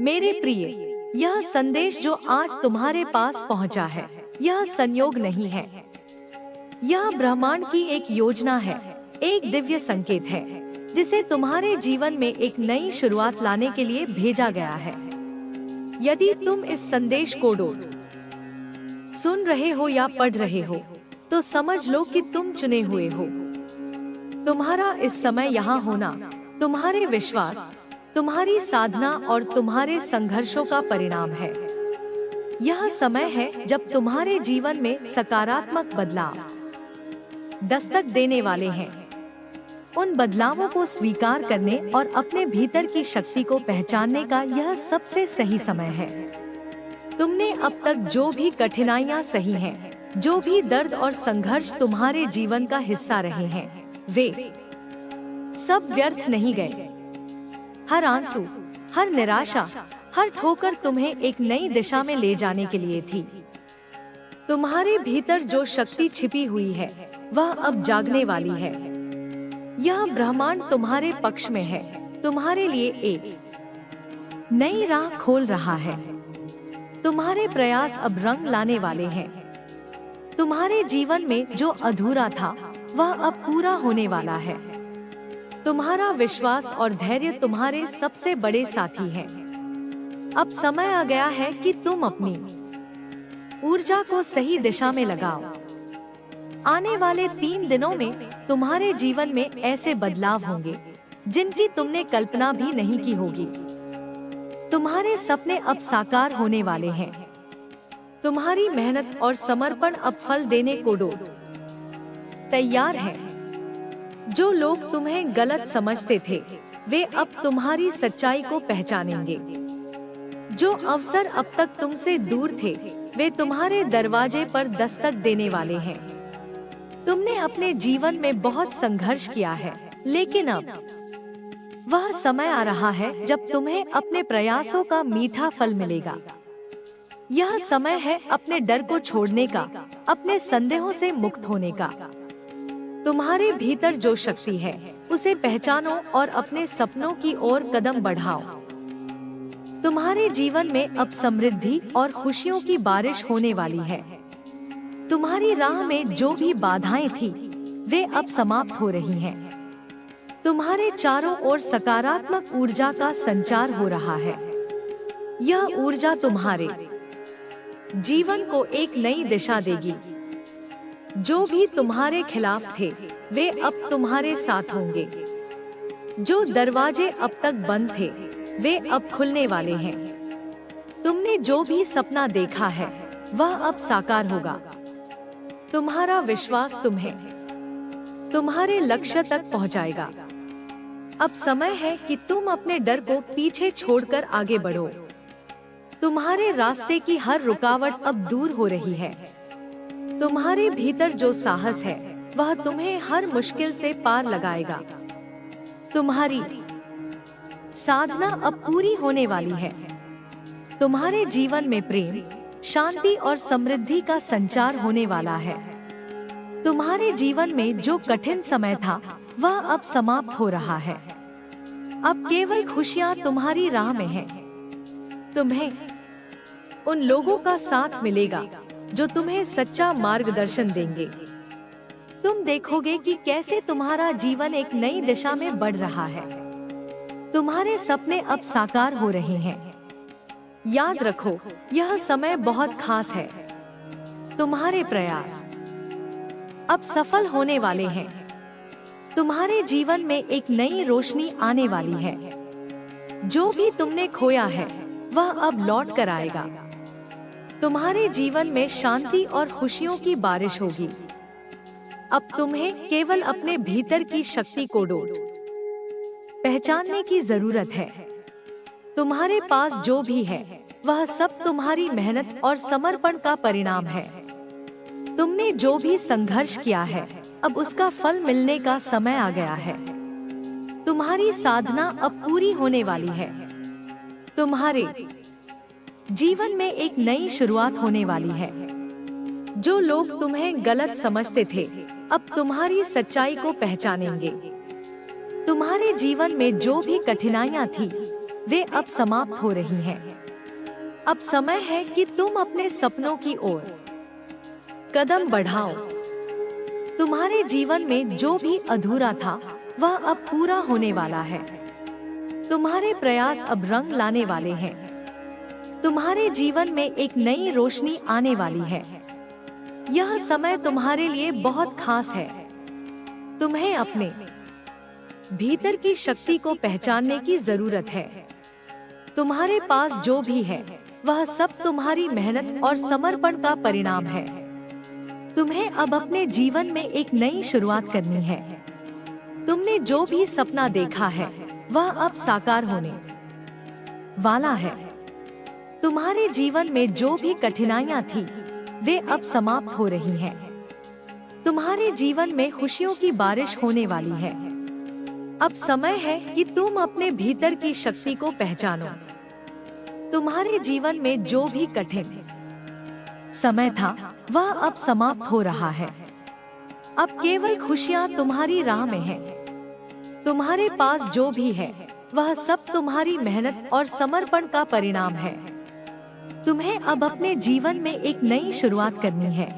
मेरे प्रिय, यह संदेश जो आज तुम्हारे पास पहुंचा है, यह संयोग नहीं है। यह ब्रह्मांड की एक योजना है, एक दिव्य संकेत है, जिसे तुम्हारे जीवन में एक नई शुरुआत लाने के लिए भेजा गया है। यदि तुम इस संदेश को सुन रहे हो या पढ़ रहे हो, तो समझ लो कि तुम चुने हुए हो। तुम्हारा इस समय यहाँ होना, तुम्हारे विश्वास, तुम्हारी साधना और तुम्हारे संघर्षों का परिणाम है। यह समय है जब तुम्हारे जीवन में सकारात्मक बदलाव दस्तक देने वाले हैं। उन बदलावों को स्वीकार करने और अपने भीतर की शक्ति को पहचानने का यह सबसे सही समय है। तुमने अब तक जो भी कठिनाइयां सही हैं, जो भी दर्द और संघर्ष तुम्हारे जीवन का हिस्सा रहे हैं, वे सब व्यर्थ नहीं गए। हर आंसू, हर निराशा, हर ठोकर तुम्हें एक नई दिशा में ले जाने के लिए थी। तुम्हारे भीतर जो शक्ति छिपी हुई है, वह अब जागने वाली है। यह ब्रह्मांड तुम्हारे पक्ष में है, तुम्हारे लिए एक नई राह खोल रहा है। तुम्हारे प्रयास अब रंग लाने वाले हैं। तुम्हारे जीवन में जो अधूरा था, वह अब पूरा होने वाला है। तुम्हारा विश्वास और धैर्य तुम्हारे सबसे बड़े साथी हैं। अब समय आ गया है कि तुम अपनी ऊर्जा को सही दिशा में लगाओ। आने वाले 3 दिनों में तुम्हारे जीवन में ऐसे बदलाव होंगे जिनकी तुमने कल्पना भी नहीं की होगी। तुम्हारे सपने अब साकार होने वाले हैं। तुम्हारी मेहनत और समर्पण अब फल देने को तैयार है। जो लोग तुम्हें गलत समझते थे, वे अब तुम्हारी सच्चाई को पहचानेंगे। जो अवसर अब तक तुमसे दूर थे, वे तुम्हारे दरवाजे पर दस्तक देने वाले हैं। तुमने अपने जीवन में बहुत संघर्ष किया है, लेकिन अब वह समय आ रहा है जब तुम्हें अपने प्रयासों का मीठा फल मिलेगा। यह समय है अपने डर को छोड़ने का, अपने संदेहों से मुक्त होने का। तुम्हारे भीतर जो शक्ति है, उसे पहचानो और अपने सपनों की ओर कदम बढ़ाओ। तुम्हारे जीवन में अब समृद्धि और खुशियों की बारिश होने वाली है। तुम्हारी राह में जो भी बाधाएं थी, वे अब समाप्त हो रही हैं। तुम्हारे चारों ओर सकारात्मक ऊर्जा का संचार हो रहा है। यह ऊर्जा तुम्हारे जीवन को एक नई दिशा देगी। जो भी तुम्हारे खिलाफ थे, वे अब तुम्हारे साथ होंगे। जो दरवाजे अब तक बंद थे, वे अब खुलने वाले हैं। तुमने जो भी सपना देखा है, वह अब साकार होगा। तुम्हारा विश्वास तुम्हें तुम्हारे लक्ष्य तक पहुंचाएगा। अब समय है कि तुम अपने डर को पीछे छोड़कर आगे बढ़ो। तुम्हारे रास्ते की हर रुकावट अब दूर हो रही है। तुम्हारे भीतर जो साहस है, वह तुम्हें हर मुश्किल से पार लगाएगा। तुम्हारी साधना अब पूरी होने वाली है। तुम्हारे जीवन में प्रेम, शांति और समृद्धि का संचार होने वाला है। तुम्हारे जीवन में जो कठिन समय था, वह अब समाप्त हो रहा है। अब केवल खुशियां तुम्हारी राह में हैं। तुम्हें उन लोगों का साथ मिलेगा जो तुम्हें सच्चा मार्गदर्शन देंगे। तुम देखोगे कि कैसे तुम्हारा जीवन एक नई दिशा में बढ़ रहा है। तुम्हारे सपने अब साकार हो रहे हैं। याद रखो, यह समय बहुत खास है। तुम्हारे प्रयास अब सफल होने वाले हैं। तुम्हारे जीवन में एक नई रोशनी आने वाली है। जो भी तुमने खोया है, वह अब लौट कर आएगा। तुम्हारे जीवन में शांति और खुशियों की बारिश होगी। अब तुम्हें केवल अपने भीतर की शक्ति को पहचानने की जरूरत है। तुम्हारे पास जो भी है, वह सब तुम्हारी मेहनत और समर्पण का परिणाम है। तुमने जो भी संघर्ष किया है, अब उसका फल मिलने का समय आ गया है। तुम्हारी साधना अब पूरी होने वाली है। तुम्हारे जीवन में एक नई शुरुआत होने वाली है। जो लोग तुम्हें गलत समझते थे, अब तुम्हारी सच्चाई को पहचानेंगे। तुम्हारे जीवन में जो भी कठिनाइयां थी, वे अब समाप्त हो रही हैं। अब समय है कि तुम अपने सपनों की ओर कदम बढ़ाओ। तुम्हारे जीवन में जो भी अधूरा था वह अब पूरा होने वाला है। तुम्हारे प्रयास अब रंग लाने वाले हैं। तुम्हारे जीवन में एक नई रोशनी आने वाली है। यह समय तुम्हारे लिए बहुत खास है। तुम्हें अपने भीतर की शक्ति को पहचानने की जरूरत है। तुम्हारे पास जो भी है वह सब तुम्हारी मेहनत और समर्पण का परिणाम है। तुम्हें अब अपने जीवन में एक नई शुरुआत करनी है। तुमने जो भी सपना देखा है वह अब साकार होने वाला है। तुम्हारे जीवन में जो भी कठिनाइयां थी वे अब समाप्त हो रही हैं। तुम्हारे जीवन में खुशियों की बारिश होने वाली है। अब समय है कि तुम अपने भीतर की शक्ति को पहचानो। तुम्हारे जीवन में जो भी कठिन समय था वह अब समाप्त हो रहा है। अब केवल खुशियां तुम्हारी राह में हैं। तुम्हारे पास जो भी है वह सब तुम्हारी मेहनत और समर्पण का परिणाम है। तुम्हें अब अपने जीवन में एक नई शुरुआत करनी है।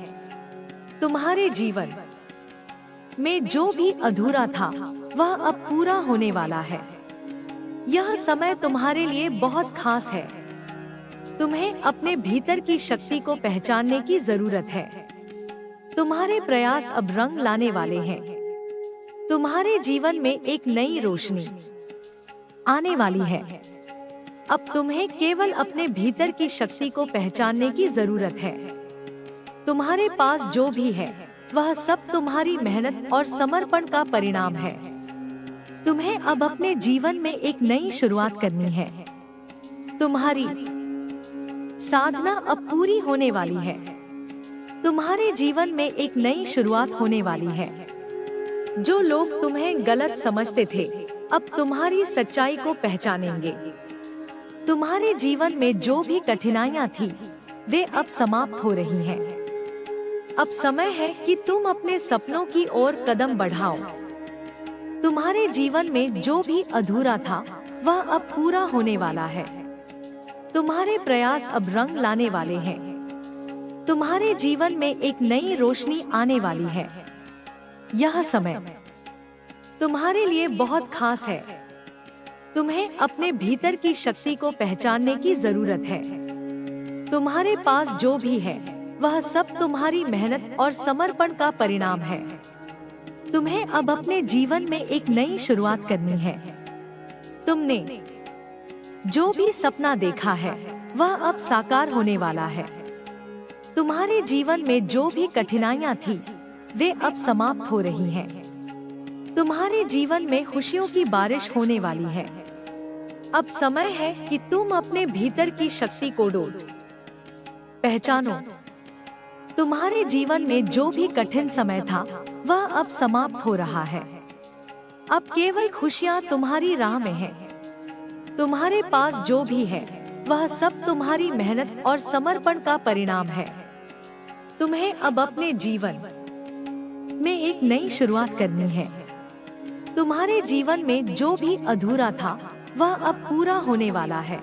तुम्हारे जीवन में जो भी अधूरा था वह अब पूरा होने वाला है। यह समय तुम्हारे लिए बहुत खास है। तुम्हें अपने भीतर की शक्ति को पहचानने की जरूरत है। तुम्हारे प्रयास अब रंग लाने वाले हैं। तुम्हारे जीवन में एक नई रोशनी आने वाली है। अब तुम्हें केवल अपने भीतर की शक्ति को पहचानने की जरूरत है। तुम्हारे पास जो भी है वह सब तुम्हारी मेहनत और समर्पण का परिणाम है। तुम्हें अब अपने जीवन में एक नई शुरुआत करनी है। तुम्हारी साधना अब पूरी होने वाली है। तुम्हारे जीवन में एक नई शुरुआत होने वाली है। जो लोग तुम्हें गलत समझते थे अब तुम्हारी सच्चाई को पहचानेंगे। तुम्हारे जीवन में जो भी कठिनाइयां थी वे अब समाप्त हो रही हैं। अब समय है कि तुम अपने सपनों की ओर कदम बढ़ाओ। तुम्हारे जीवन में जो भी अधूरा था वह अब पूरा होने वाला है। तुम्हारे प्रयास अब रंग लाने वाले हैं। तुम्हारे जीवन में एक नई रोशनी आने वाली है। यह समय तुम्हारे लिए बहुत खास है। तुम्हें अपने भीतर की शक्ति को पहचानने की जरूरत है। तुम्हारे पास जो भी है वह सब तुम्हारी मेहनत और समर्पण का परिणाम है। तुम्हें अब अपने जीवन में एक नई शुरुआत करनी है। तुमने जो भी सपना देखा है वह अब साकार होने वाला है। तुम्हारे जीवन में जो भी कठिनाइयां थी वे अब समाप्त हो रही हैं। तुम्हारे जीवन में खुशियों की बारिश होने वाली है। अब समय है कि तुम अपने भीतर की शक्ति को पहचानो। तुम्हारे जीवन में जो भी कठिन समय था वह अब समाप्त हो रहा है। अब केवल खुशियां तुम्हारी राह में हैं। तुम्हारे पास जो भी है वह सब तुम्हारी मेहनत और समर्पण का परिणाम है। तुम्हें अब अपने जीवन में एक नई शुरुआत करनी है। तुम्हारे जीवन में जो भी अधूरा था वह अब पूरा होने वाला है।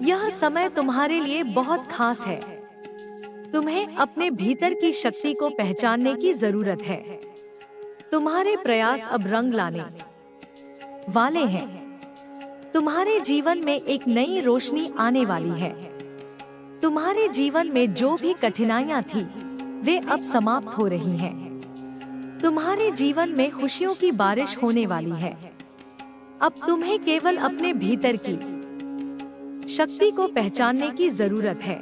यह समय तुम्हारे लिए बहुत खास है। तुम्हें अपने भीतर की शक्ति को पहचानने की जरूरत है। तुम्हारे प्रयास अब रंग लाने वाले हैं। तुम्हारे जीवन में एक नई रोशनी आने वाली है। तुम्हारे जीवन में जो भी कठिनाइयां थी वे अब समाप्त हो रही हैं। तुम्हारे जीवन में खुशियों की बारिश होने वाली है। अब तुम्हें केवल अपने भीतर की शक्ति को पहचानने की जरूरत है।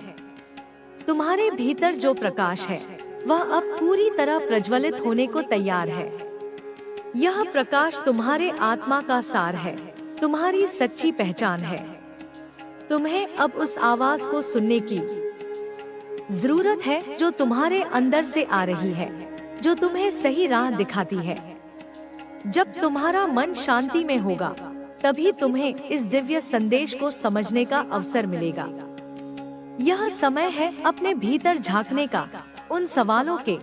तुम्हारे भीतर जो प्रकाश है वह अब पूरी तरह प्रज्वलित होने को तैयार है। यह प्रकाश तुम्हारे आत्मा का सार है, तुम्हारी सच्ची पहचान है। तुम्हें अब उस आवाज को सुनने की जरूरत है जो तुम्हारे अंदर से आ रही है, जो तुम्हें सही राह दिखाती है। जब तुम्हारा मन शांति में होगा तभी तुम्हें इस दिव्य संदेश को समझने का अवसर मिलेगा। यह समय है अपने भीतर झांकने का, उन सवालों के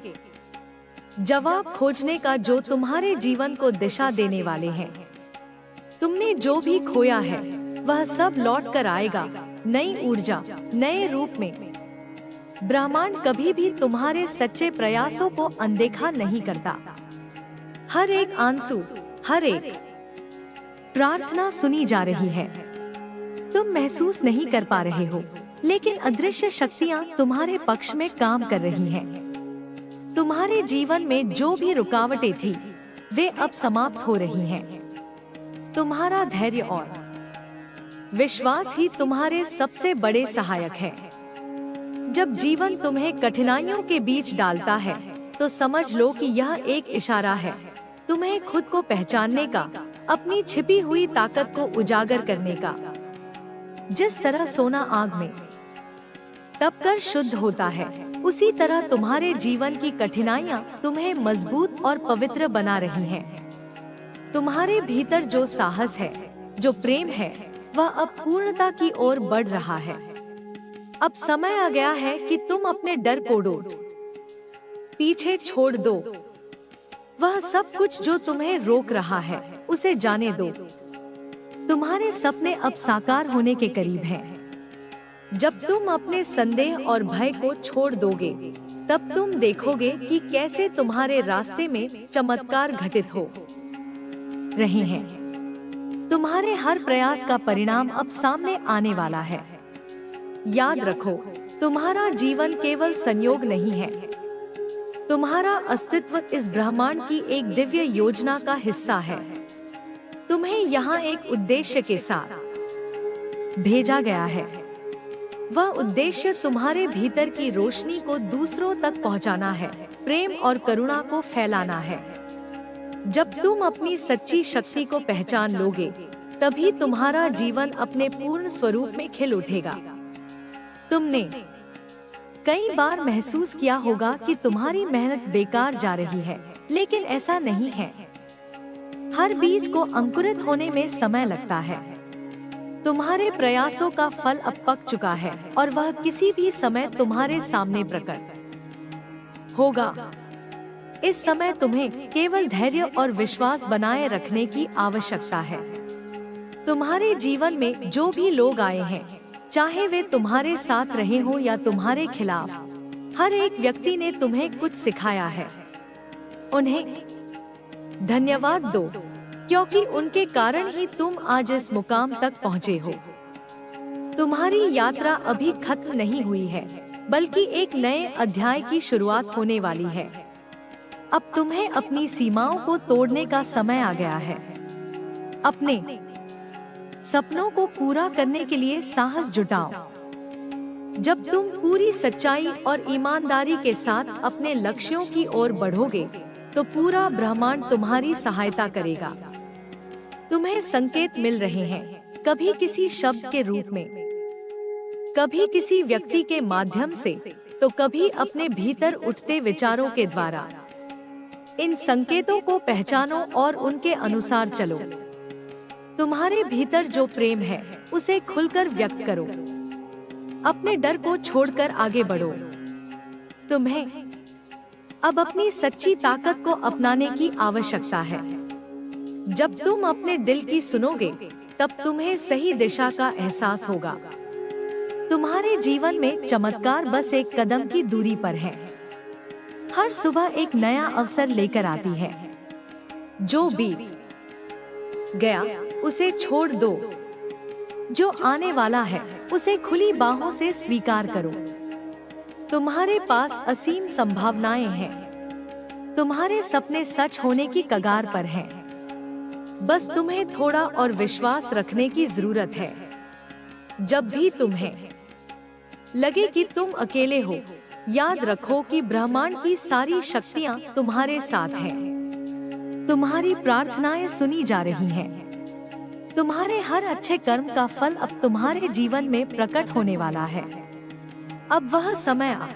जवाब खोजने का जो तुम्हारे जीवन को दिशा देने वाले हैं। तुमने जो भी खोया है वह सब लौट कर आएगा, नई ऊर्जा, नए रूप में। ब्रह्मांड कभी भी तुम्हारे सच्चे प्रयासों को अनदेखा नहीं करता। हर एक आंसू, हर एक प्रार्थना सुनी जा रही है। तुम महसूस नहीं कर पा रहे हो, लेकिन अदृश्य शक्तियां तुम्हारे पक्ष में काम कर रही हैं। तुम्हारे जीवन में जो भी रुकावटें थी, वे अब समाप्त हो रही हैं। तुम्हारा धैर्य और विश्वास ही तुम्हारे सबसे बड़े सहायक है। जब जीवन तुम्हें कठिनाइयों के बीच डालता है, तो समझ लो कि यह एक इशारा है, तुम्हें खुद को पहचानने का, अपनी छिपी हुई ताकत को उजागर करने का। जिस तरह सोना आग में तपकर शुद्ध होता है, उसी तरह तुम्हारे जीवन की कठिनाइयां तुम्हें मजबूत और पवित्र बना रही हैं। तुम्हारे भीतर जो साहस है, जो प्रेम है, वह अब पूर्णता की ओर बढ़ रहा है। अब समय आ गया है कि तुम अपने डर को पीछे छोड़ दो। वह सब कुछ जो तुम्हें रोक रहा है, उसे जाने दो। तुम्हारे सपने अब साकार होने के करीब हैं। जब तुम अपने संदेह और भय को छोड़ दोगे, तब तुम देखोगे कि कैसे तुम्हारे रास्ते में चमत्कार घटित हो रहे हैं। तुम्हारे हर प्रयास का परिणाम अब सामने आने वाला है। याद रखो, तुम्हारा जीवन केवल संयोग नहीं है। तुम्हारा अस्तित्व इस ब्रह्मांड की एक दिव्य योजना का हिस्सा है। तुम्हें यहाँ एक उद्देश्य के साथ भेजा गया है। वह उद्देश्य तुम्हारे भीतर की रोशनी को दूसरों तक पहुँचाना है, प्रेम और करुणा को फैलाना है। जब तुम अपनी सच्ची शक्ति को पहचान लोगे, तभी तुम्हारा जीवन अपने पूर्ण स्वरूप में खिल उठेगा। तुमने कई बार महसूस किया होगा कि तुम्हारी मेहनत बेकार जा रही है, लेकिन ऐसा नहीं है। हर बीज को अंकुरित होने में समय लगता है। तुम्हारे प्रयासों का फल अब पक चुका है और वह किसी भी समय तुम्हारे सामने प्रकट होगा। इस समय तुम्हें केवल धैर्य और विश्वास बनाए रखने की आवश्यकता है। तुम्हारे जीवन में जो भी लोग आए हैं, चाहे वे तुम्हारे साथ रहे हो या तुम्हारे खिलाफ, हर एक व्यक्ति ने तुम्हें कुछ सिखाया है। उन्हें धन्यवाद दो, क्योंकि उनके कारण ही तुम आज इस मुकाम तक पहुँचे हो। तुम्हारी यात्रा अभी खत्म नहीं हुई है, बल्कि एक नए अध्याय की शुरुआत होने वाली है। अब तुम्हें अपनी सीमाओं को तोड़ने का समय आ गया है। अपने सपनों को पूरा करने के लिए साहस जुटाओ। जब तुम पूरी सच्चाई और ईमानदारी के साथ अपने लक्ष्यों की ओर बढ़ोगे, तो पूरा ब्रह्मांड तुम्हारी सहायता करेगा। तुम्हें संकेत मिल रहे हैं, कभी किसी शब्द के रूप में, कभी किसी व्यक्ति के माध्यम से, तो कभी अपने भीतर उठते विचारों के द्वारा। इन संकेतों को पहचानो और उनके अनुसार चलो। तुम्हारे भीतर जो प्रेम है, उसे खुलकर व्यक्त करो। अपने डर को छोड़कर आगे बढ़ो। तुम्हें अब अपनी सच्ची ताकत को अपनाने की आवश्यकता है। जब तुम अपने दिल की सुनोगे, तब तुम्हें सही दिशा का एहसास होगा। तुम्हारे जीवन में चमत्कार बस एक कदम की दूरी पर है। हर सुबह एक नया अवसर लेकर आती है। जो बीत गया उसे छोड़ दो। जो आने वाला है, उसे खुली बाहों से स्वीकार करो। तुम्हारे पास असीम संभावनाएं हैं। तुम्हारे सपने सच होने की कगार पर हैं। बस तुम्हें थोड़ा और विश्वास रखने की जरूरत है। जब भी तुम्हें लगे कि तुम अकेले हो, याद रखो कि ब्रह्मांड की सारी शक्तियां तुम्हारे साथ हैं। तुम्हारी प्रार्थनाएं सुनी जा रही हैं। तुम्हारे हर अच्छे कर्म का फल अब तुम्हारे जीवन में प्रकट होने वाला है। अब वह समय आ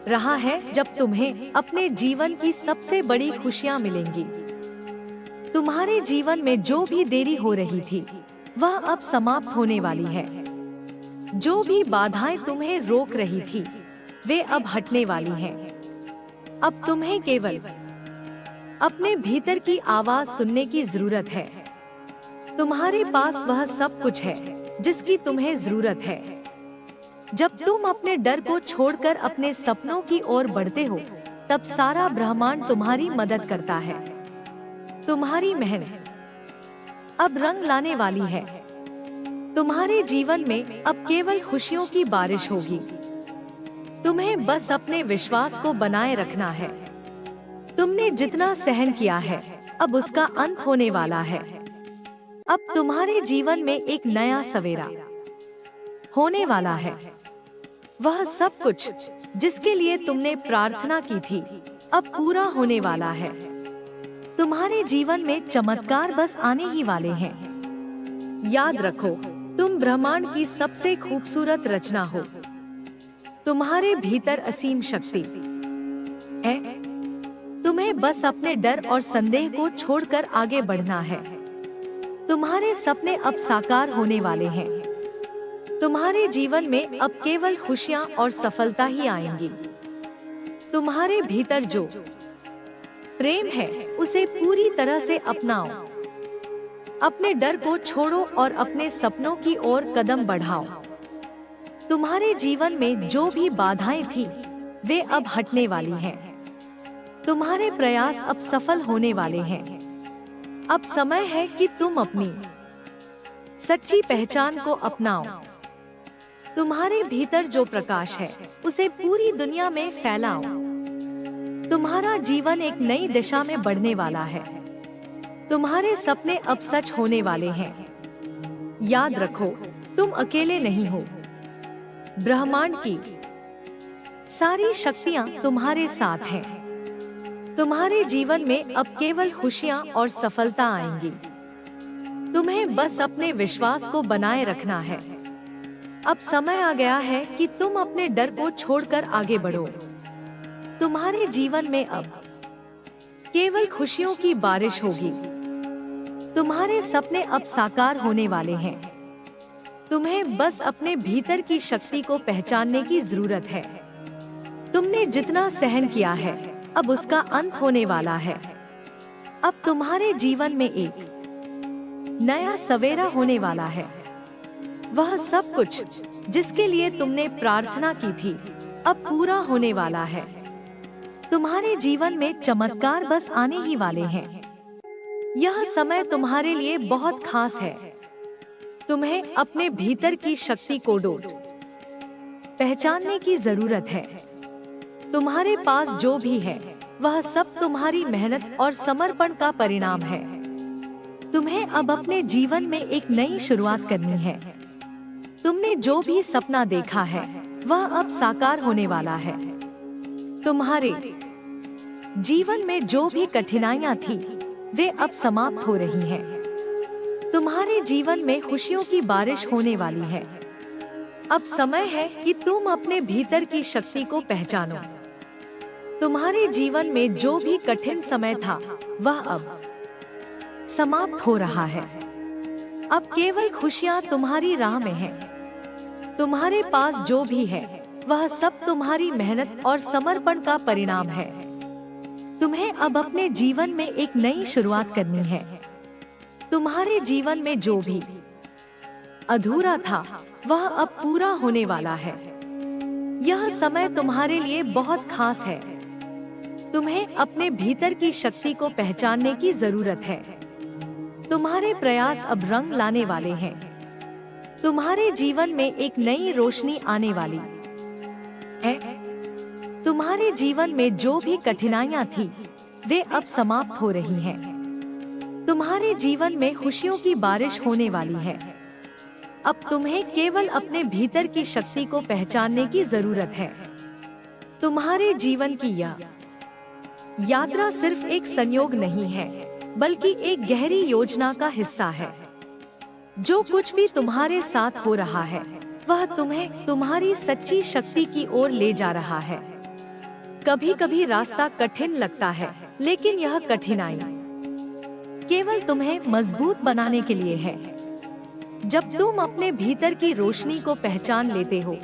रहा है जब तुम्हें अपने जीवन की सबसे बड़ी खुशियां मिलेंगी। तुम्हारे जीवन में जो भी देरी हो रही थी, वह अब समाप्त होने वाली है। जो भी बाधाएं तुम्हें रोक रही थी, वे अब हटने वाली हैं। अब तुम्हें केवल अपने भीतर की आवाज सुनने की जरूरत है। तुम्हारे पास वह सब कुछ है जिसकी तुम्हें जरूरत है। जब तुम अपने डर को छोड़कर अपने सपनों की ओर बढ़ते हो, तब सारा ब्रह्मांड तुम्हारी मदद करता है। तुम्हारी मेहनत अब रंग लाने वाली है। तुम्हारे जीवन में अब केवल खुशियों की बारिश होगी। तुम्हें बस अपने विश्वास को बनाए रखना है। तुमने जितना सहन किया है, अब उसका अंत होने वाला है। अब तुम्हारे जीवन में एक नया सवेरा होने वाला है। वह सब कुछ जिसके लिए तुमने प्रार्थना की थी, अब पूरा होने वाला है। तुम्हारे जीवन में चमत्कार बस आने ही वाले हैं। याद रखो, तुम ब्रह्मांड की सबसे खूबसूरत रचना हो। तुम्हारे भीतर असीम शक्ति है। तुम्हें बस अपने डर और संदेह को छोड़कर आगे बढ़ना है। तुम्हारे सपने अब साकार होने वाले हैं। तुम्हारे जीवन में अब केवल खुशियां और सफलता ही आएंगी। तुम्हारे भीतर जो प्रेम है, उसे पूरी तरह से अपनाओ। अपने डर को छोड़ो और अपने सपनों की ओर कदम बढ़ाओ। तुम्हारे जीवन में जो भी बाधाएं थी, वे अब हटने वाली हैं। तुम्हारे प्रयास अब सफल होने वाले हैं। अब समय है कि तुम अपनी सच्ची पहचान को अपनाओ। तुम्हारे भीतर जो प्रकाश है, उसे पूरी दुनिया में फैलाओ। तुम्हारा जीवन एक नई दिशा में बढ़ने वाला है। तुम्हारे सपने अब सच होने वाले हैं। याद रखो, तुम अकेले नहीं हो। ब्रह्मांड की सारी शक्तियां तुम्हारे साथ हैं। तुम्हारे जीवन में अब केवल खुशियां और सफलता आएंगी। तुम्हें बस अपने विश्वास को बनाए रखना है। अब समय आ गया है कि तुम अपने डर को छोड़कर आगे बढ़ो। तुम्हारे जीवन में अब केवल खुशियों की बारिश होगी। तुम्हारे सपने अब साकार होने वाले हैं। तुम्हें बस अपने भीतर की शक्ति को पहचानने की जरूरत है। तुमने जितना सहन किया है, अब उसका अंत होने वाला है। अब तुम्हारे जीवन में एक नया सवेरा होने वाला है। वह सब कुछ जिसके लिए तुमने प्रार्थना की थी, अब पूरा होने वाला है। तुम्हारे जीवन में चमत्कार बस आने ही वाले हैं। यह समय तुम्हारे लिए बहुत खास है। तुम्हें अपने भीतर की शक्ति को पहचानने की जरूरत है। तुम्हारे पास जो भी है, वह सब तुम्हारी मेहनत और समर्पण का परिणाम है। तुम्हें अब अपने जीवन में एक नई शुरुआत करनी है। तुमने जो भी सपना देखा है, वह अब साकार होने वाला है। तुम्हारे जीवन में जो भी कठिनाइयां थी, वे अब समाप्त हो रही हैं। तुम्हारे जीवन में खुशियों की बारिश होने वाली है। अब समय है कि तुम अपने भीतर की शक्ति को पहचानो। तुम्हारे जीवन में जो भी कठिन समय था, वह अब समाप्त हो रहा है। अब केवल खुशियां तुम्हारी राह में हैं। तुम्हारे पास जो भी है, वह सब तुम्हारी मेहनत और समर्पण का परिणाम है। तुम्हें अब अपने जीवन में एक नई शुरुआत करनी है। तुम्हारे जीवन में जो भी अधूरा था, वह अब पूरा होने वाला है। यह समय तुम्हारे लिए बहुत खास है। तुम्हें अपने भीतर की शक्ति को पहचानने की जरूरत है। तुम्हारे प्रयास अब रंग लाने वाले हैं। तुम्हारे जीवन में एक नई रोशनी आने वाली है। तुम्हारे जीवन में जो भी कठिनाइयां थी, वे अब समाप्त हो रही हैं। तुम्हारे जीवन में खुशियों की बारिश होने वाली है। अब तुम्हें केवल अपने भीतर की शक्ति को पहचानने की जरूरत है। तुम्हारे जीवन की यह यात्रा सिर्फ एक संयोग नहीं है, बल्कि एक गहरी योजना का हिस्सा है। जो कुछ भी तुम्हारे साथ हो रहा है, वह तुम्हें तुम्हारी सच्ची शक्ति की ओर ले जा रहा है। कभी कभी रास्ता कठिन लगता है, लेकिन यह कठिनाई केवल तुम्हें मजबूत बनाने के लिए है। जब तुम अपने भीतर की रोशनी को पहचान लेते हो,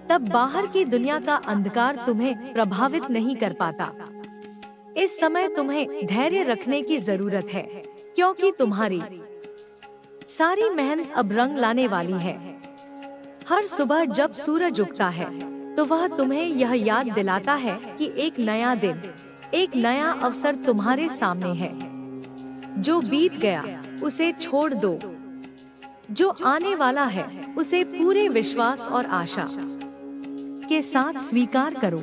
तब बाहर की दुनिया का अंधकार तुम्हें प्रभावित नहीं कर पाता। इस समय तुम्हें धैर्य रखने की जरूरत है, क्योंकि तुम्हारी सारी मेहनत अब रंग लाने वाली है। हर सुबह जब सूरज उगता है तो वह तुम्हें यह याद दिलाता है कि एक नया दिन, एक नया अवसर तुम्हारे सामने है। जो बीत गया उसे छोड़ दो, जो आने वाला है उसे पूरे विश्वास और आशा के साथ स्वीकार करो।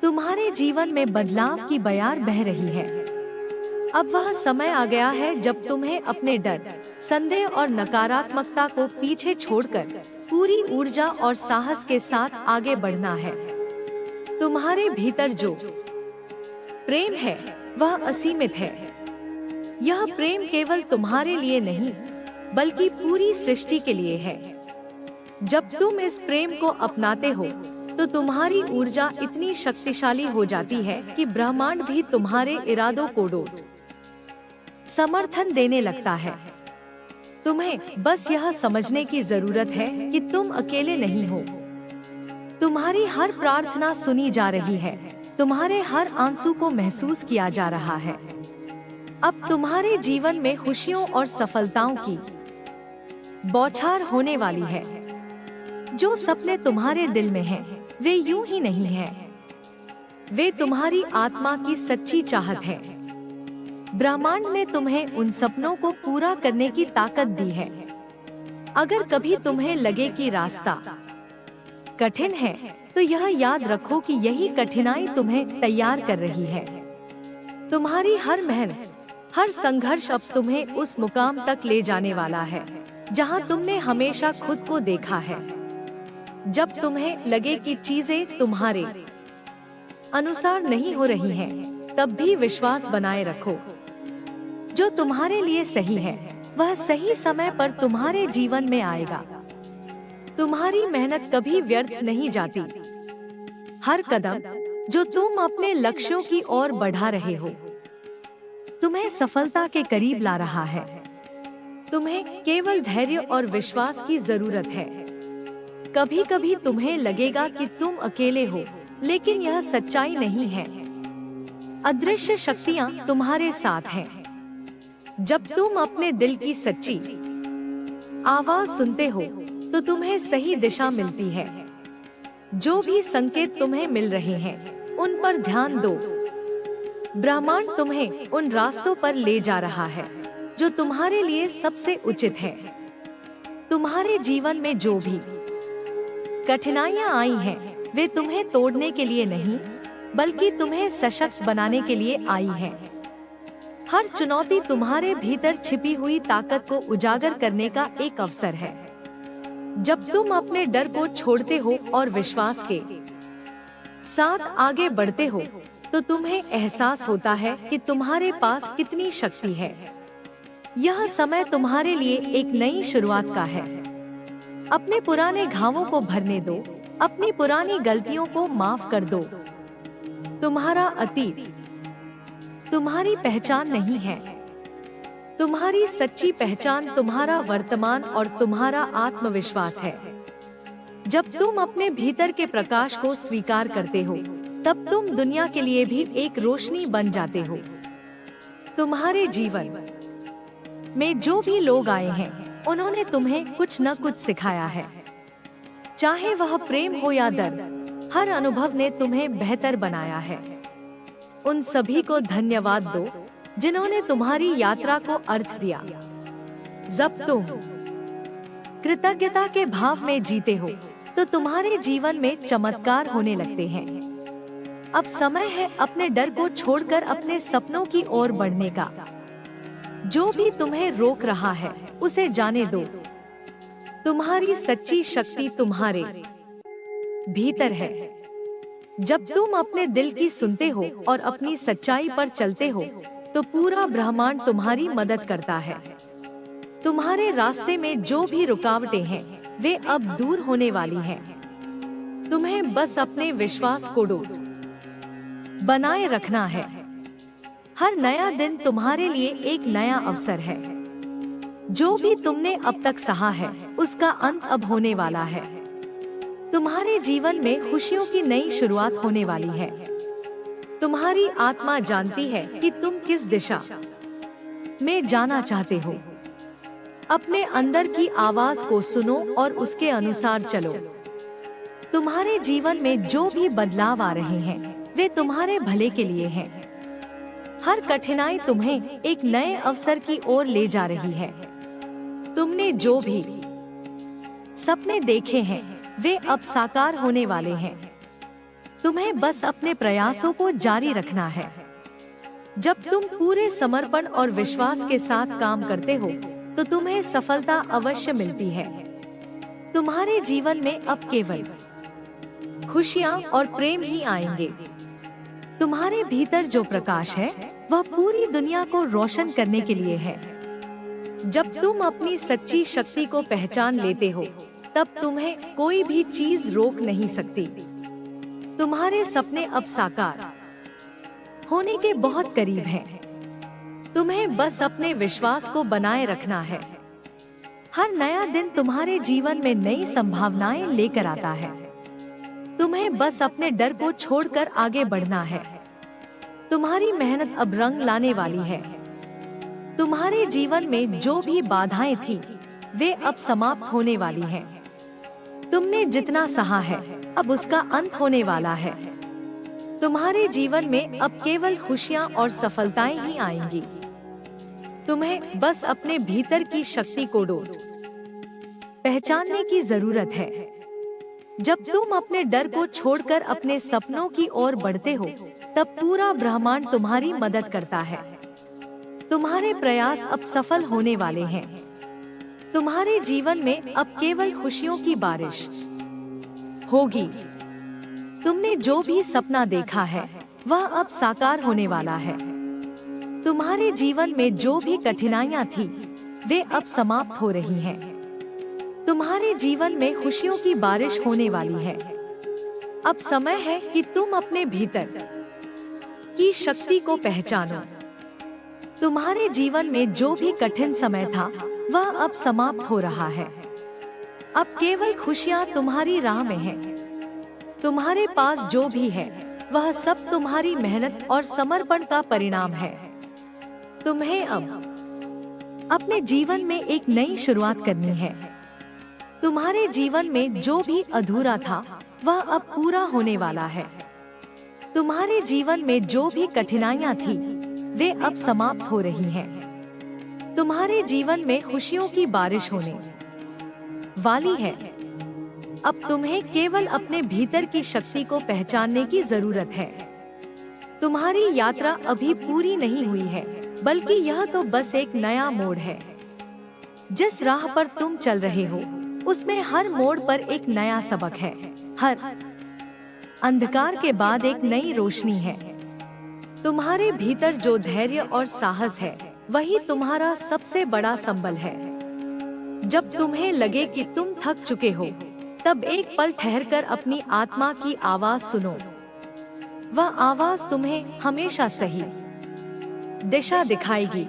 तुम्हारे जीवन में बदलाव की बयार बह रही है। अब वह समय आ गया है जब तुम्हें अपने डर, संदेह और नकारात्मकता को पीछे छोड़कर पूरी ऊर्जा और साहस के साथ आगे बढ़ना है। तुम्हारे भीतर जो प्रेम है वह असीमित है। यह प्रेम केवल तुम्हारे लिए नहीं बल्कि पूरी सृष्टि के लिए है। जब तुम इस प्रेम को अपनाते हो तो तुम्हारी ऊर्जा इतनी शक्तिशाली हो जाती है कि ब्रह्मांड भी तुम्हारे इरादों को डोट समर्थन देने लगता है। तुम्हें बस यह समझने की जरूरत है कि तुम अकेले नहीं हो। तुम्हारी हर प्रार्थना सुनी जा रही है, तुम्हारे हर आंसू को महसूस किया जा रहा है। अब तुम्हारे जीवन में खुशियों और सफलताओं की बौछार होने वाली है। जो सपने तुम्हारे दिल में हैं, वे यूं ही नहीं हैं। वे तुम्हारी आत्मा की सच्ची चाहत है। ब्रह्मांड ने तुम्हें उन सपनों को पूरा करने की ताकत दी है। अगर कभी तुम्हें लगे कि रास्ता कठिन है तो यह याद रखो कि यही कठिनाई तुम्हें तैयार कर रही है। तुम्हारी हर मेहनत, हर संघर्ष अब तुम्हें उस मुकाम तक ले जाने वाला है जहां तुमने हमेशा खुद को देखा है। जब तुम्हें लगे कि चीजें तुम्हारे अनुसार नहीं हो रही हैं, तब भी विश्वास बनाए रखो। जो तुम्हारे लिए सही है वह सही समय पर तुम्हारे जीवन में आएगा। तुम्हारी मेहनत कभी व्यर्थ नहीं जाती। हर कदम जो तुम अपने लक्ष्यों की ओर बढ़ा रहे हो तुम्हें सफलता के करीब ला रहा है। तुम्हें केवल धैर्य और विश्वास की जरूरत है। कभी कभी तुम्हें लगेगा कि तुम अकेले हो, लेकिन यह सच्चाई नहीं है। अदृश्य शक्तियां तुम्हारे साथ हैं। जब तुम अपने दिल की सच्ची आवाज सुनते हो तो तुम्हें सही दिशा मिलती है। जो भी संकेत तुम्हें मिल रहे हैं उन पर ध्यान दो। ब्रह्मांड तुम्हें उन रास्तों पर ले जा रहा है जो तुम्हारे लिए सबसे उचित है। तुम्हारे जीवन में जो भी कठिनाइयां आई हैं, वे तुम्हें तोड़ने के लिए नहीं बल्कि तुम्हें सशक्त बनाने के लिए आई हैं। हर चुनौती तुम्हारे भीतर छिपी हुई ताकत को उजागर करने का एक अवसर है। जब तुम अपने डर को छोड़ते हो और विश्वास के साथ आगे बढ़ते हो तो तुम्हें एहसास होता है कि तुम्हारे पास कितनी शक्ति है। यह समय तुम्हारे लिए एक नई शुरुआत का है। अपने पुराने घावों को भरने दो, अपनी पुरानी गलतियों को माफ कर दो। तुम्हारा अतीत तुम्हारी पहचान नहीं है। तुम्हारी सच्ची पहचान तुम्हारा वर्तमान और तुम्हारा आत्मविश्वास है। जब तुम अपने भीतर के प्रकाश को स्वीकार करते हो तब तुम दुनिया के लिए भी एक रोशनी बन जाते हो। तुम्हारे जीवन में जो भी लोग आए हैं उन्होंने तुम्हें कुछ न कुछ सिखाया है। चाहे वह प्रेम हो या दर्द, हर अनुभव ने तुम्हें बेहतर बनाया है। उन सभी को धन्यवाद दो जिन्होंने तुम्हारी यात्रा को अर्थ दिया। जब तुम कृतज्ञता के भाव में जीते हो तो तुम्हारे जीवन में चमत्कार होने लगते हैं। अब समय है अपने डर को छोड़कर अपने सपनों की ओर बढ़ने का। जो भी तुम्हें रोक रहा है उसे जाने दो। तुम्हारी सच्ची शक्ति तुम्हारे भीतर है। जब तुम अपने दिल की सुनते हो और अपनी सच्चाई पर चलते हो तो पूरा ब्रह्मांड तुम्हारी मदद करता है। तुम्हारे रास्ते में जो भी रुकावटें हैं वे अब दूर होने वाली हैं। तुम्हें बस अपने विश्वास को डोट बनाए रखना है। हर नया दिन तुम्हारे लिए एक नया अवसर है। जो भी तुमने अब तक सहा है उसका अंत अब होने वाला है। तुम्हारे जीवन में खुशियों की नई शुरुआत होने वाली है। तुम्हारी आत्मा जानती है कि तुम किस दिशा में जाना चाहते हो। अपने अंदर की आवाज को सुनो और उसके अनुसार चलो। तुम्हारे जीवन में जो भी बदलाव आ रहे हैं वे तुम्हारे भले के लिए हैं। हर कठिनाई तुम्हें एक नए अवसर की ओर ले जा रही है। तुमने जो भी सपने देखे हैं वे अब साकार होने वाले हैं। तुम्हें बस अपने प्रयासों को जारी रखना है। जब तुम पूरे समर्पण और विश्वास के साथ काम करते हो तो तुम्हें सफलता अवश्य मिलती है। तुम्हारे जीवन में अब केवल खुशियां और प्रेम ही आएंगे। तुम्हारे भीतर जो प्रकाश है वह पूरी दुनिया को रोशन करने के लिए है। जब तुम अपनी सच्ची शक्ति को पहचान लेते हो तब तुम्हें कोई भी चीज रोक नहीं सकती। तुम्हारे सपने अब साकार होने के बहुत करीब हैं। तुम्हें बस अपने विश्वास को बनाए रखना है। हर नया दिन तुम्हारे जीवन में नई संभावनाएं लेकर आता है। तुम्हें बस अपने डर को छोड़कर आगे बढ़ना है। तुम्हारी मेहनत अब रंग लाने वाली है। तुम्हारे जीवन में जो भी बाधाएं थी वे अब समाप्त होने वाली हैं। तुमने जितना सहा है अब उसका अंत होने वाला है। तुम्हारे जीवन में अब केवल खुशियां और सफलताएं ही आएंगी। तुम्हें बस अपने भीतर की शक्ति को पहचानने की जरूरत है। जब तुम अपने डर को छोड़कर अपने सपनों की ओर बढ़ते हो तब पूरा ब्रह्मांड तुम्हारी मदद करता है। तुम्हारे प्रयास अब सफल होने वाले हैं। तुम्हारे जीवन में अब केवल खुशियों की बारिश होगी। तुमने जो भी सपना देखा है वह अब साकार होने वाला है। तुम्हारे जीवन में जो भी कठिनाइयां थी वे अब समाप्त हो रही हैं। तुम्हारे जीवन में खुशियों की बारिश होने वाली है। अब समय है कि तुम अपने भीतर की शक्ति को पहचानो। तुम्हारे जीवन में जो भी कठिन समय था वह अब समाप्त हो रहा है। अब केवल खुशियां तुम्हारी राह में हैं। तुम्हारे पास जो भी है वह सब तुम्हारी मेहनत और समर्पण का परिणाम है। तुम्हें अब अपने जीवन में एक नई शुरुआत करनी है। तुम्हारे जीवन में जो भी अधूरा था वह अब पूरा होने वाला है। तुम्हारे जीवन में जो भी कठिनाइयां थी वे अब समाप्त हो रही हैं। तुम्हारे जीवन में खुशियों की बारिश होने वाली है। अब तुम्हें केवल अपने भीतर की शक्ति को पहचानने की जरूरत है। तुम्हारी यात्रा अभी पूरी नहीं हुई है, बल्कि यह तो बस एक नया मोड़ है। जिस राह पर तुम चल रहे हो उसमें हर मोड़ पर एक नया सबक है। हर अंधकार के बाद एक नई रोशनी है। तुम्हारे भीतर जो धैर्य और साहस है वही तुम्हारा सबसे बड़ा संबल है। जब तुम्हें लगे कि तुम थक चुके हो तब एक पल ठहरकर अपनी आत्मा की आवाज सुनो। वह आवाज तुम्हें हमेशा सही दिशा दिखाएगी।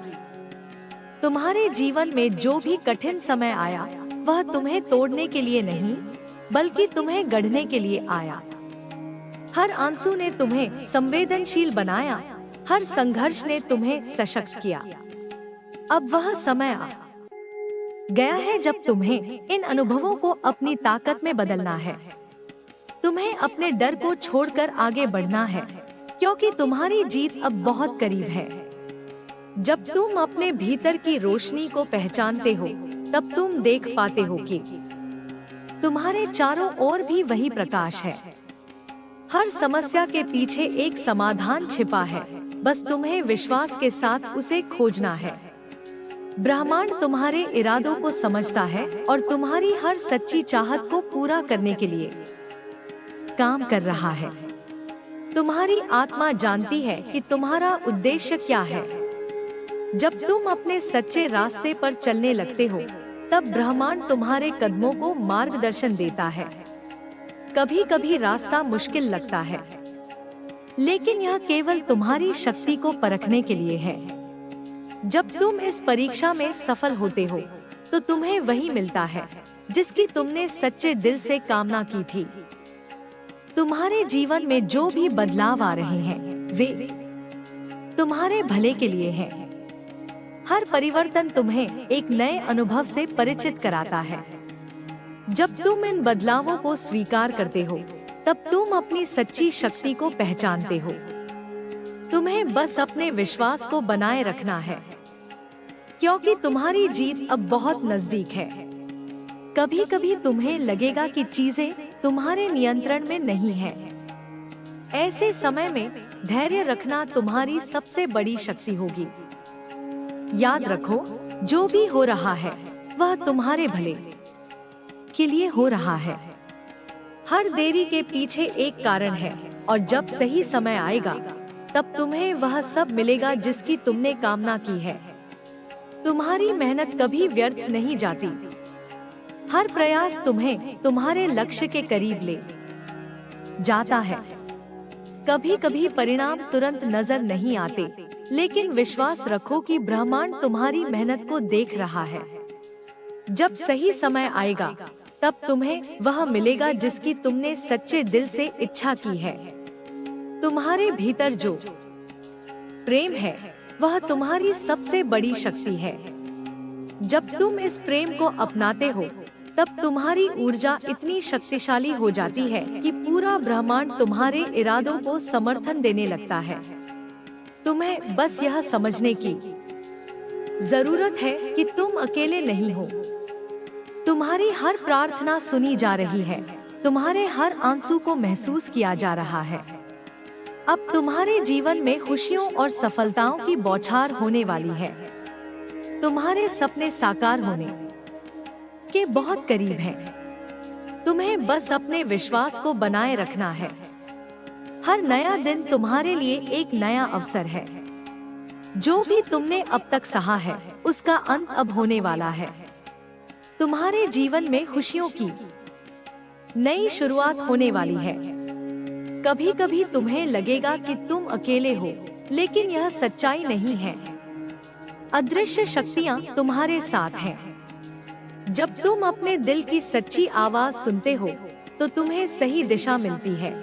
तुम्हारे जीवन में जो भी कठिन समय आया वह तुम्हें तोड़ने के लिए नहीं बल्कि तुम्हें गढ़ने के लिए आया। हर आंसू ने तुम्हें संवेदनशील बनाया, हर संघर्ष ने तुम्हें सशक्त किया। अब वह समय आ गया है जब तुम्हें इन अनुभवों को अपनी ताकत में बदलना है। तुम्हें अपने डर को छोड़कर आगे बढ़ना है, क्योंकि तुम्हारी जीत अब बहुत करीब है। जब तुम अपने भीतर की रोशनी को पहचानते हो तब तुम देख पाते हो कि तुम्हारे चारों ओर भी वही प्रकाश है। हर समस्या के पीछे एक समाधान छिपा है, बस तुम्हें विश्वास के साथ उसे खोजना है। ब्रह्मांड तुम्हारे इरादों को समझता है और तुम्हारी हर सच्ची चाहत को पूरा करने के लिए काम कर रहा है। तुम्हारी आत्मा जानती है कि तुम्हारा उद्देश्य क्या है। जब तुम अपने सच्चे रास्ते पर चलने लगते हो तब ब्रह्मांड तुम्हारे कदमों को मार्गदर्शन देता है। कभी कभी रास्ता मुश्किल लगता है, लेकिन यह केवल तुम्हारी शक्ति को परखने के लिए है। जब तुम इस परीक्षा में सफल होते हो तो तुम्हें वही मिलता है जिसकी तुमने सच्चे दिल से कामना की थी। तुम्हारे जीवन में जो भी बदलाव आ रहे हैं वे तुम्हारे भले के लिए हैं। हर परिवर्तन तुम्हें एक नए अनुभव से परिचित कराता है। जब तुम इन बदलावों को स्वीकार करते हो, तब तुम अपनी सच्ची शक्ति को पहचानते हो। तुम्हें बस अपने विश्वास को बनाए रखना है, क्योंकि तुम्हारी जीत अब बहुत नजदीक है। कभी कभी तुम्हें लगेगा कि चीजें तुम्हारे नियंत्रण में नहीं हैं। ऐसे समय में धैर्य रखना तुम्हारी सबसे बड़ी शक्ति होगी। याद रखो, जो भी हो रहा है वह तुम्हारे भले के लिए हो रहा है। हर देरी के पीछे एक कारण है, और जब सही समय आएगा तब तुम्हें वह सब मिलेगा जिसकी तुमने कामना की है। तुम्हारी मेहनत कभी व्यर्थ नहीं जाती। हर प्रयास तुम्हें तुम्हारे लक्ष्य के करीब ले जाता है। कभी कभी परिणाम तुरंत नजर नहीं आते, लेकिन विश्वास रखो कि ब्रह्मांड तुम्हारी मेहनत को देख रहा है। जब सही समय आएगा तब तुम्हें वह मिलेगा जिसकी तुमने सच्चे दिल से इच्छा की है। तुम्हारे भीतर जो प्रेम है वह तुम्हारी सबसे बड़ी शक्ति है। जब तुम इस प्रेम को अपनाते हो, तब तुम्हारी ऊर्जा इतनी शक्तिशाली हो जाती है कि पूरा ब्रह्मांड तुम्हारे इरादों को समर्थन देने लगता है। तुम्हें बस यह समझने की जरूरत है कि तुम अकेले नहीं हो। तुम्हारी हर प्रार्थना सुनी जा रही है, तुम्हारे हर आंसू को महसूस किया जा रहा है। अब तुम्हारे जीवन में खुशियों और सफलताओं की बौछार होने वाली है। तुम्हारे सपने साकार होने के बहुत करीब हैं। तुम्हें बस अपने विश्वास को बनाए रखना है। हर नया दिन तुम्हारे लिए एक नया अवसर है। जो भी तुमने अब तक सहा है, उसका अंत अब होने वाला है। तुम्हारे जीवन में खुशियों की नई शुरुआत होने वाली है। कभी कभी तुम्हें लगेगा कि तुम अकेले हो, लेकिन यह सच्चाई नहीं है। अदृश्य शक्तियां तुम्हारे साथ हैं। जब तुम अपने दिल की सच्ची आवाज सुनते हो, तो तुम्हें सही दिशा मिलती है।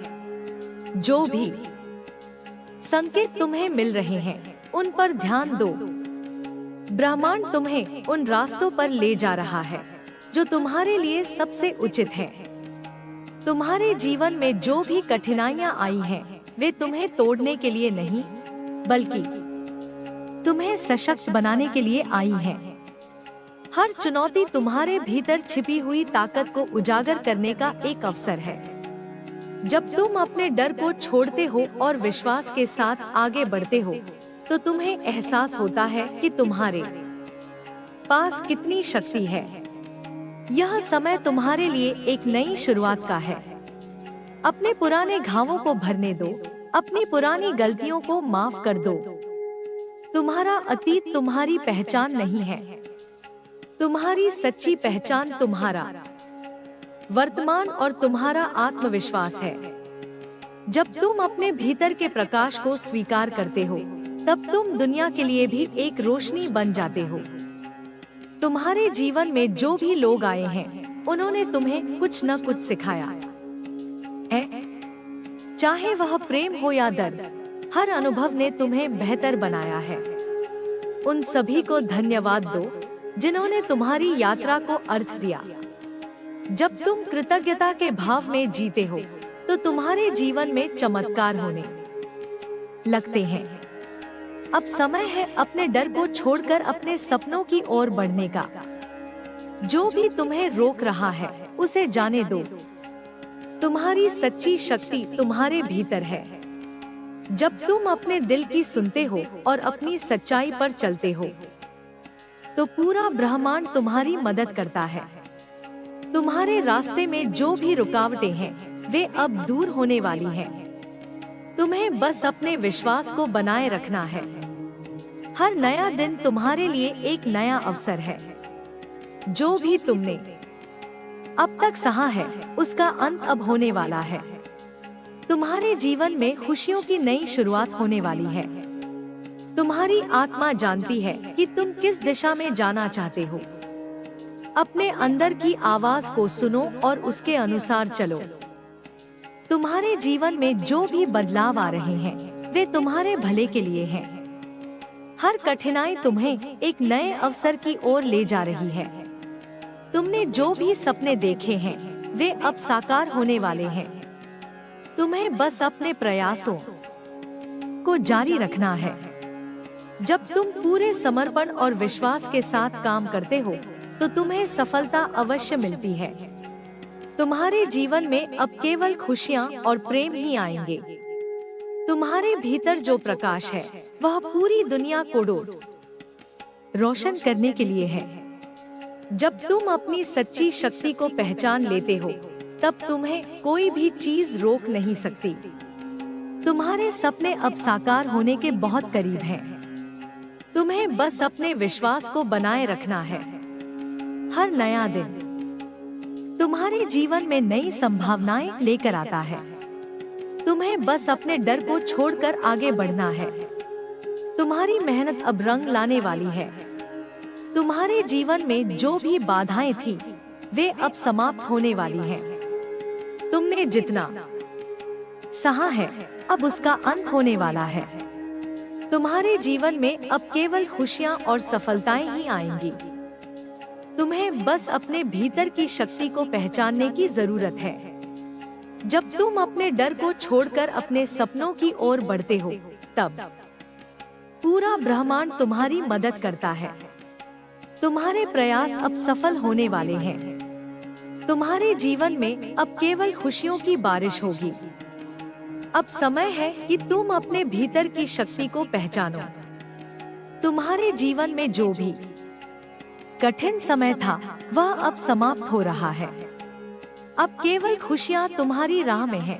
जो भी संकेत तुम्हें मिल रहे हैं, उन पर ध्यान दो। ब्रह्मांड तुम्हें उन रास्तों पर ले जा रहा है जो तुम्हारे लिए सबसे उचित है। तुम्हारे जीवन में जो भी कठिनाइयां आई हैं, वे तुम्हें तोड़ने के लिए नहीं, बल्कि तुम्हें सशक्त बनाने के लिए आई हैं। हर चुनौती तुम्हारे भीतर छिपी हुई ताकत को उजागर करने का एक अवसर है। जब तुम अपने डर को छोड़ते हो और विश्वास के साथ आगे बढ़ते हो, तो तुम्हें एहसास होता है कि तुम्हारे पास कितनी शक्ति है। यह समय तुम्हारे लिए एक नई शुरुआत का है। अपने पुराने घावों को भरने दो, अपनी पुरानी गलतियों को माफ कर दो। तुम्हारा अतीत तुम्हारी पहचान नहीं है। तुम्हारी सच्ची पहचान तुम्हारा वर्तमान और तुम्हारा आत्मविश्वास है। जब तुम अपने भीतर के प्रकाश को स्वीकार करते हो, तब तुम दुनिया के लिए भी एक रोशनी बन जाते हो। तुम्हारे जीवन में जो भी लोग आए हैं, उन्होंने तुम्हें कुछ न कुछ सिखाया है। चाहे वह प्रेम हो या दर्द, हर अनुभव ने तुम्हें बेहतर बनाया है। उन सभी को धन्यवाद दो जिन्होंने तुम्हारी यात्रा को अर्थ दिया। जब तुम कृतज्ञता के भाव में जीते हो, तो तुम्हारे जीवन में चमत्कार होने लगते हैं। अब समय है अपने डर को छोड़कर अपने सपनों की ओर बढ़ने का। जो भी तुम्हें रोक रहा है, उसे जाने दो। तुम्हारी सच्ची शक्ति तुम्हारे भीतर है। जब तुम अपने दिल की सुनते हो और अपनी सच्चाई पर चलते हो, तो पूरा ब्रह्मांड तुम्हारी मदद करता है। तुम्हारे रास्ते में जो भी रुकावटें हैं, वे अब दूर होने वाली हैं। तुम्हें बस अपने विश्वास को बनाए रखना है। हर नया दिन तुम्हारे लिए एक नया अवसर है। जो भी तुमने अब तक सहा है, उसका अंत अब होने वाला है। तुम्हारे जीवन में खुशियों की नई शुरुआत होने वाली है। तुम्हारी आत्मा जानती है कि तुम किस दिशा में जाना चाहते हो। अपने अंदर की आवाज को सुनो और उसके अनुसार चलो। तुम्हारे जीवन में जो भी बदलाव आ रहे हैं, वे तुम्हारे भले के लिए हैं। हर कठिनाई तुम्हें एक नए अवसर की ओर ले जा रही है। तुमने जो भी सपने देखे हैं वे अब साकार होने वाले हैं। तुम्हें बस अपने प्रयासों को जारी रखना है। जब तुम पूरे समर्पण और विश्वास के साथ काम करते हो तो तुम्हें सफलता अवश्य मिलती है। तुम्हारे जीवन में अब केवल खुशियां और प्रेम ही आएंगे। तुम्हारे भीतर जो प्रकाश है वह पूरी दुनिया को रोशन करने के लिए है। जब तुम अपनी सच्ची शक्ति को पहचान लेते हो तब तुम्हें कोई भी चीज रोक नहीं सकती। तुम्हारे सपने अब साकार होने के बहुत करीब हैं। तुम्हें बस अपने विश्वास को बनाए रखना है। हर नया दिन तुम्हारे जीवन में नई संभावनाएं लेकर आता है। तुम्हें बस अपने डर को छोड़कर आगे बढ़ना है। तुम्हारी मेहनत अब रंग लाने वाली है। तुम्हारे जीवन में जो भी बाधाएं थी वे अब समाप्त होने वाली हैं। तुमने जितना सहा है अब उसका अंत होने वाला है। तुम्हारे जीवन में अब केवल खुशियां और सफलताएं ही आएंगी। तुम्हें बस अपने भीतर की शक्ति को पहचानने की जरूरत है। जब तुम अपने डर को छोड़कर अपने सपनों की ओर बढ़ते हो तब पूरा ब्रह्मांड तुम्हारी मदद करता है। तुम्हारे प्रयास अब सफल होने वाले हैं। तुम्हारे जीवन में अब केवल खुशियों की बारिश होगी। अब समय है कि तुम अपने भीतर की शक्ति को पहचानो। तुम्हारे जीवन में जो भी कठिन समय था वह अब समाप्त हो रहा है। अब केवल खुशियां तुम्हारी राह में हैं।